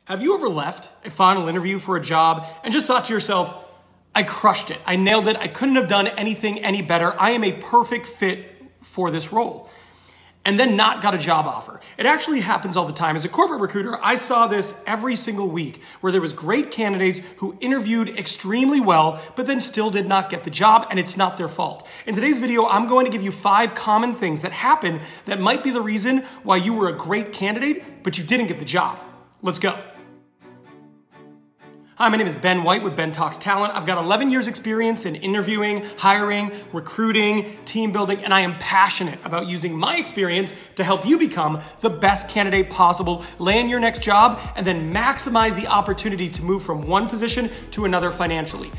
Have you ever left a final interview for a job and just thought to yourself, I crushed it, I nailed it, I couldn't have done anything any better, I am a perfect fit for this role, and then not got a job offer? It actually happens all the time. As a corporate recruiter, I saw this every single week where there was great candidates who interviewed extremely well, but then still did not get the job, and it's not their fault. In today's video, I'm going to give you 5 common things that happen that might be the reason why you were a great candidate, but you didn't get the job. Let's go. Hi, my name is Ben White with Ben Talks Talent. I've got 11 years experience in interviewing, hiring, recruiting, team building, and I am passionate about using my experience to help you become the best candidate possible, land your next job, and then maximize the opportunity to move from one position to another financially.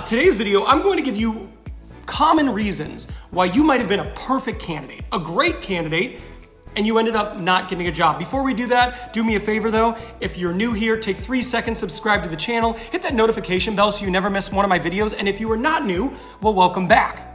Today's video, I'm going to give you common reasons why you might have been a perfect candidate, a great candidate, and you ended up not getting a job. Before we do that, do me a favor though. If you're new here, take 3 seconds, subscribe to the channel, hit that notification bell so you never miss one of my videos. And if you are not new, well, welcome back.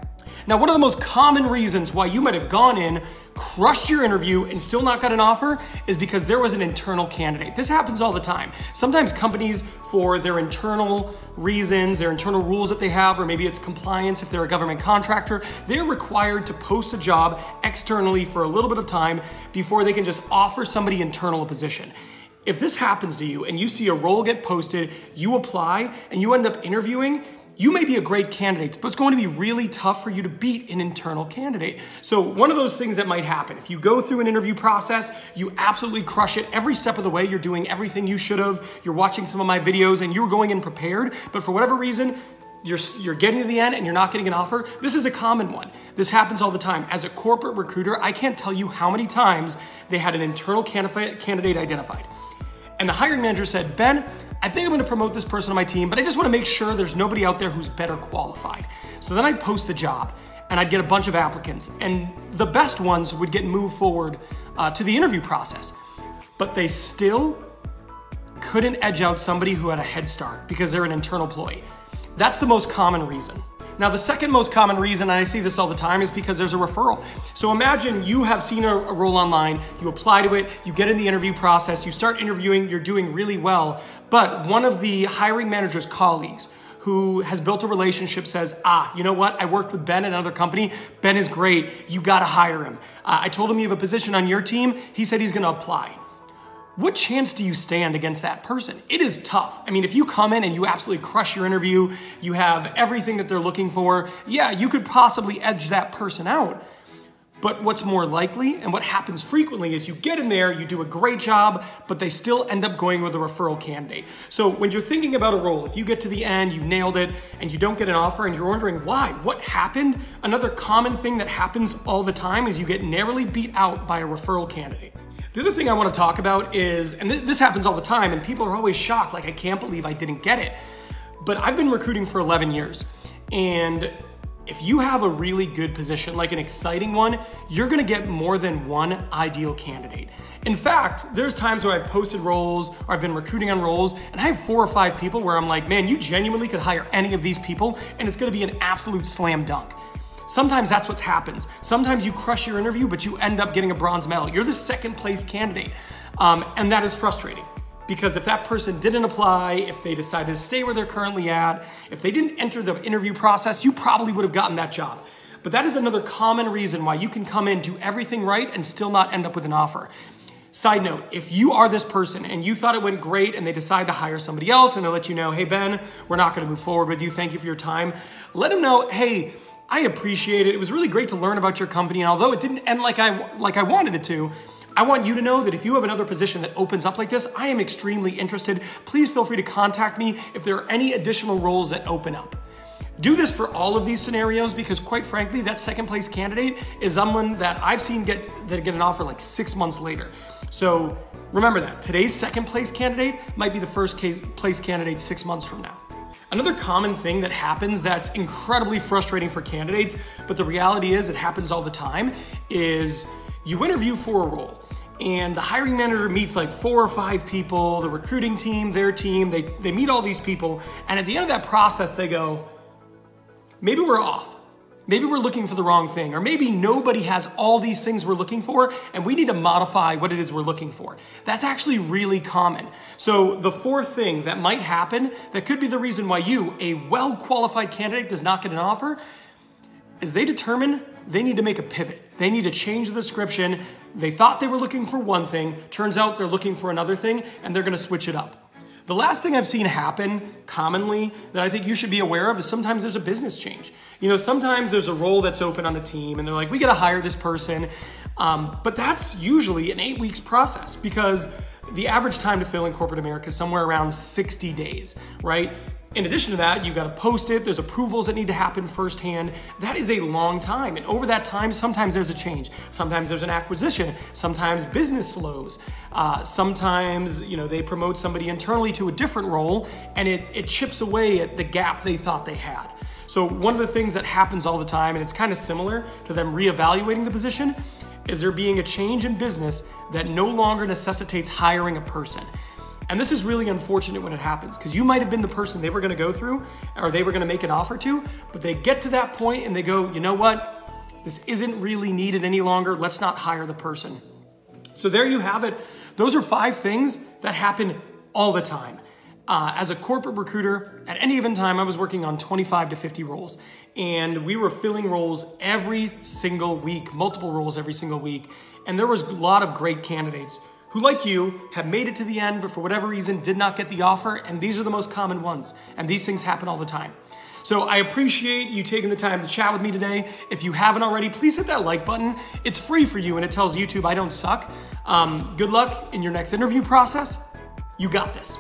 Now, one of the most common reasons why you might have gone in, crushed your interview, and still not got an offer is because there was an internal candidate. This happens all the time. Sometimes companies, for their internal reasons, their internal rules that they have, or maybe it's compliance if they're a government contractor, they're required to post a job externally for a little bit of time before they can just offer somebody internal a position. If this happens to you and you see a role get posted, you apply, and you end up interviewing, you may be a great candidate, but it's going to be really tough for you to beat an internal candidate. So one of those things that might happen, if you go through an interview process, you absolutely crush it every step of the way, you're doing everything you should have, you're watching some of my videos and you're going in prepared, but for whatever reason, you're getting to the end and you're not getting an offer. This is a common one. This happens all the time. As a corporate recruiter, I can't tell you how many times they had an internal candidate identified. And the hiring manager said, Ben, I think I'm gonna promote this person on my team, but I just wanna make sure there's nobody out there who's better qualified. So then I'd post the job and I'd get a bunch of applicants, and the best ones would get moved forward to the interview process. But they still couldn't edge out somebody who had a head start because they're an internal employee. That's the most common reason. Now, the second most common reason, and I see this all the time, is because there's a referral. So imagine you have seen a role online, you apply to it, you get in the interview process, you start interviewing, you're doing really well, but one of the hiring manager's colleagues who has built a relationship says, you know what? I worked with Ben at another company. Ben is great. You gotta hire him. I told him you have a position on your team. He said he's gonna apply. What chance do you stand against that person? It is tough. I mean, if you come in and you absolutely crush your interview, you have everything that they're looking for, yeah, you could possibly edge that person out. But what's more likely, and what happens frequently, is you get in there, you do a great job, but they still end up going with a referral candidate. So when you're thinking about a role, if you get to the end, you nailed it, and you don't get an offer, and you're wondering why, what happened? Another common thing that happens all the time is you get narrowly beat out by a referral candidate. The other thing I want to talk about is, and this happens all the time, and people are always shocked, like, I can't believe I didn't get it. But I've been recruiting for 11 years, and if you have a really good position, like an exciting one, you're gonna get more than one ideal candidate. In fact, there's times where I've posted roles, or I've been recruiting on roles, and I have 4 or 5 people where I'm like, man, you genuinely could hire any of these people, and it's gonna be an absolute slam dunk. Sometimes that's what happens. Sometimes you crush your interview, but you end up getting a bronze medal. You're the 2nd place candidate, and that is frustrating. Because if that person didn't apply, if they decided to stay where they're currently at, if they didn't enter the interview process, you probably would have gotten that job. But that is another common reason why you can come in, do everything right, and still not end up with an offer. Side note, if you are this person and you thought it went great and they decide to hire somebody else and they let you know, hey Ben, we're not gonna move forward with you, thank you for your time, let them know, hey, I appreciate it. It was really great to learn about your company, and although it didn't end like I wanted it to, I want you to know that if you have another position that opens up like this, I am extremely interested. Please feel free to contact me if there are any additional roles that open up. Do this for all of these scenarios because, quite frankly, that 2nd place candidate is someone that I've seen get an offer like 6 months later. So remember that. Today's 2nd place candidate might be the 1st place candidate 6 months from now. Another common thing that happens that's incredibly frustrating for candidates, but the reality is it happens all the time, is you interview for a role and the hiring manager meets like 4 or 5 people, the recruiting team, their team, they meet all these people, and at the end of that process they go, maybe we're off. maybe we're looking for the wrong thing, or maybe nobody has all these things we're looking for and we need to modify what it is we're looking for. That's actually really common. So the fourth thing that might happen that could be the reason why you, a well-qualified candidate, does not get an offer is they determine they need to make a pivot. They need to change the description. They thought they were looking for one thing, turns out they're looking for another thing, and they're gonna switch it up. The last thing I've seen happen commonly that I think you should be aware of is sometimes there's a business change. You know, sometimes there's a role that's open on a team and they're like, we gotta hire this person. But that's usually an 8 weeks process because the average time to fill in corporate America is somewhere around 60 days, right? In addition to that, you've got to post it. There's approvals that need to happen firsthand. That is a long time. And over that time, sometimes there's a change. Sometimes there's an acquisition. Sometimes business slows. Sometimes, they promote somebody internally to a different role and it chips away at the gap they thought they had. So one of the things that happens all the time, and it's kind of similar to them reevaluating the position, is there being a change in business that no longer necessitates hiring a person. And this is really unfortunate when it happens because you might have been the person they were gonna go through or they were gonna make an offer to, but they get to that point and they go, you know what? This isn't really needed any longer. Let's not hire the person. So there you have it. Those are 5 things that happen all the time. As a corporate recruiter, at any given time, I was working on 25 to 50 roles. And we were filling roles every single week, multiple roles every single week. And there was a lot of great candidates who, like you, have made it to the end, but for whatever reason did not get the offer, and these are the most common ones. And these things happen all the time. So I appreciate you taking the time to chat with me today. If you haven't already, please hit that like button. It's free for you, and it tells YouTube I don't suck. Good luck in your next interview process. You got this.